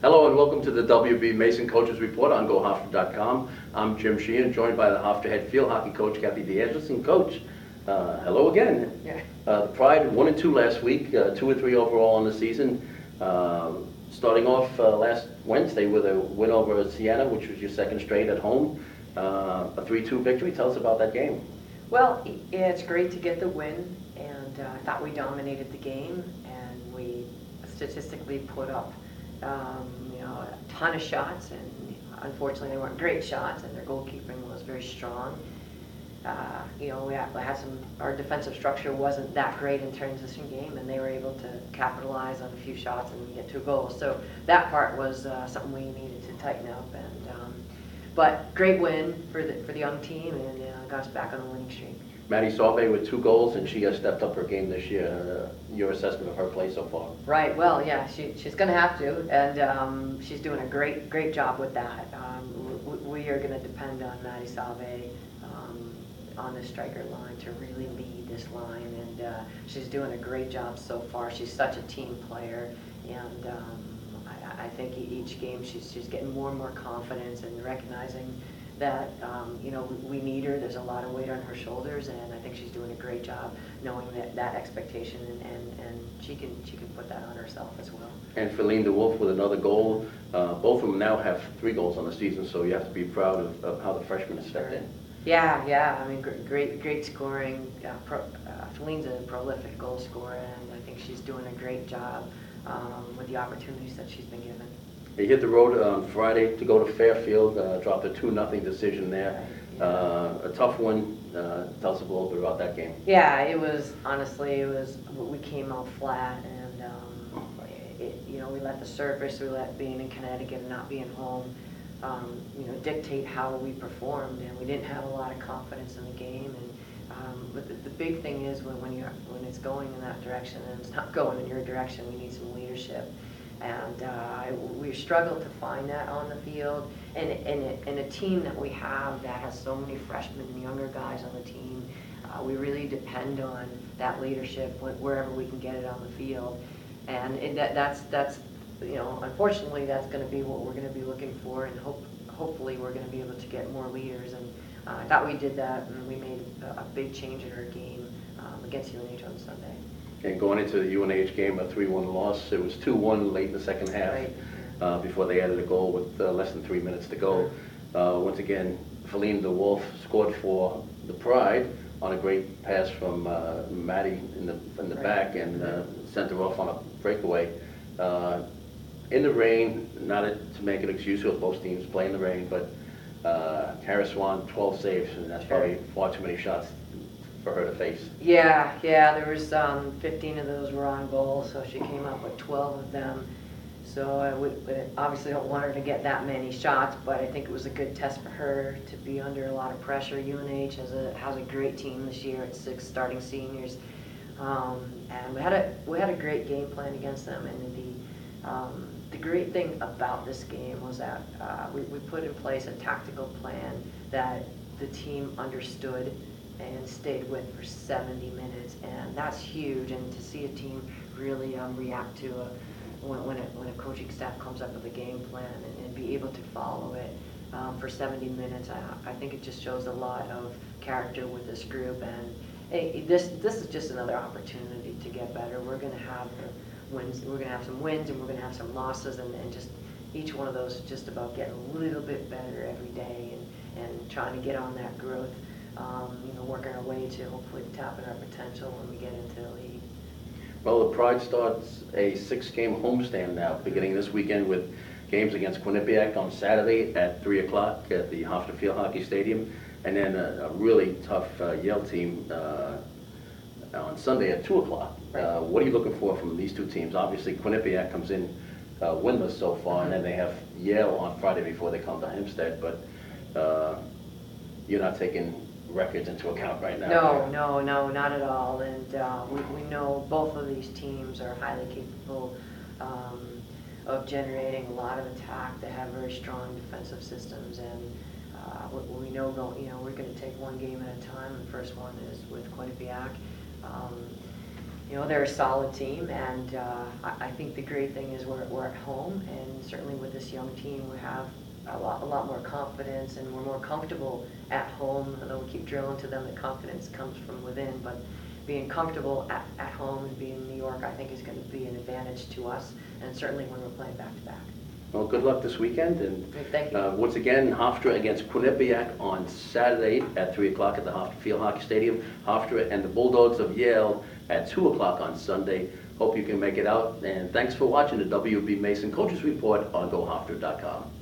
Hello and welcome to the WB Mason Coaches Report on GoHofstra.com. I'm Jim Sheehan, joined by the Hofstra head field hockey coach, Kathy Angelis. And Coach, hello again. Yeah. The Pride 1-2 last week, 2-3 overall on the season. Starting off last Wednesday with a win over Siena, which was your second straight at home. A 3-2 victory. Tell us about that game. Well, it's great to get the win, and I thought we dominated the game, and we statistically put up a ton of shots, and unfortunately they weren't great shots, and their goalkeeping was very strong. We had our defensive structure wasn't that great in transition game, and they were able to capitalize on a few shots and get 2 goals. So that part was something we needed to tighten up. But great win for the young team, and got us back on the winning streak. Maddie Sauve with 2 goals, and she has stepped up her game this year. Your assessment of her play so far? Right. Well, yeah, she's going to have to, and she's doing a great job with that. We are going to depend on Maddie Sauve on the striker line to really lead this line, and she's doing a great job so far. She's such a team player, and I think each game she's getting more and more confidence and recognizing that we need her. There's a lot of weight on her shoulders, and I think she's doing a great job knowing that expectation, and she can put that on herself as well. And Feline DeWolf with another goal. Both of them now have 3 goals on the season, so you have to be proud of how the freshman has stepped in. Yeah. I mean, great scoring. Feline's a prolific goal scorer, and I think she's doing a great job with the opportunities that she's been given. You hit the road on Friday to go to Fairfield, dropped a 2-0 decision there. A tough one. Tell us a little bit about that game. Yeah, it was, we came out flat, and we let the surface, we let being in Connecticut and not being home, dictate how we performed, and we didn't have a lot of confidence in the game. And but the big thing is when it's going in that direction and it's not going in your direction, we need some leadership. And we struggled to find that on the field. And a team that we have that has so many freshmen and younger guys on the team, we really depend on that leadership wherever we can get it on the field. And that's unfortunately that's going to be what we're going to be looking for, and hopefully we're going to be able to get more leaders. And I thought we did that, and we made a big change in our game against UNH on Sunday. And going into the UNH game, a 3-1 loss. It was 2-1 late in the second half, right. Before they added a goal with less than 3 minutes to go. Once again, Feline DeWolf scored for the Pride on a great pass from Maddie in the back, and sent her off on a breakaway. In the rain, not to make an excuse because both teams play in the rain, but Kara Swan, 12 saves, and that's probably far too many shots for her to face. Yeah, there was 15 of those were on goal, so she came up with 12 of them. So we obviously don't want her to get that many shots, but I think it was a good test for her to be under a lot of pressure. UNH has a great team this year at 6 starting seniors, and we had a great game plan against them. And the great thing about this game was that we put in place a tactical plan that the team understood and stayed with for 70 minutes, and that's huge. And to see a team really react to when a coaching staff comes up with a game plan and be able to follow it for 70 minutes, I think it just shows a lot of character with this group. And this is just another opportunity to get better. We're going to have wins. We're going to have some wins, and we're going to have some losses, and just each one of those is just about getting a little bit better every day and trying to get on that growth. Working our way to hopefully tapping our potential when we get into the league. Well, the Pride starts a 6-game homestand now, beginning this weekend with games against Quinnipiac on Saturday at 3 o'clock at the Hofstra Field Hockey Stadium, and then a really tough Yale team on Sunday at 2 o'clock. Right. What are you looking for from these 2 teams? Obviously, Quinnipiac comes in winless so far, and then they have Yale on Friday before they come to Hempstead, but you're not taking records into account right now. No, not at all. And we know both of these teams are highly capable of generating a lot of attack. They have very strong defensive systems, and we know we're going to take one game at a time. The first one is with Quinnipiac. you know, they're a solid team, and I think the great thing is we're at home, and certainly with this young team, we have a lot more confidence, and we're more comfortable at home. Although we keep drilling to them that confidence comes from within, but being comfortable at home and being in New York, I think is going to be an advantage to us, and certainly when we're playing back-to-back. Well, good luck this weekend, and Thank you. once again, Hofstra against Quinnipiac on Saturday at 3 o'clock at the Hofstra Field Hockey Stadium. Hofstra and the Bulldogs of Yale at 2 o'clock on Sunday. Hope you can make it out, and thanks for watching the WB Mason Coaches Report on GoHofstra.com.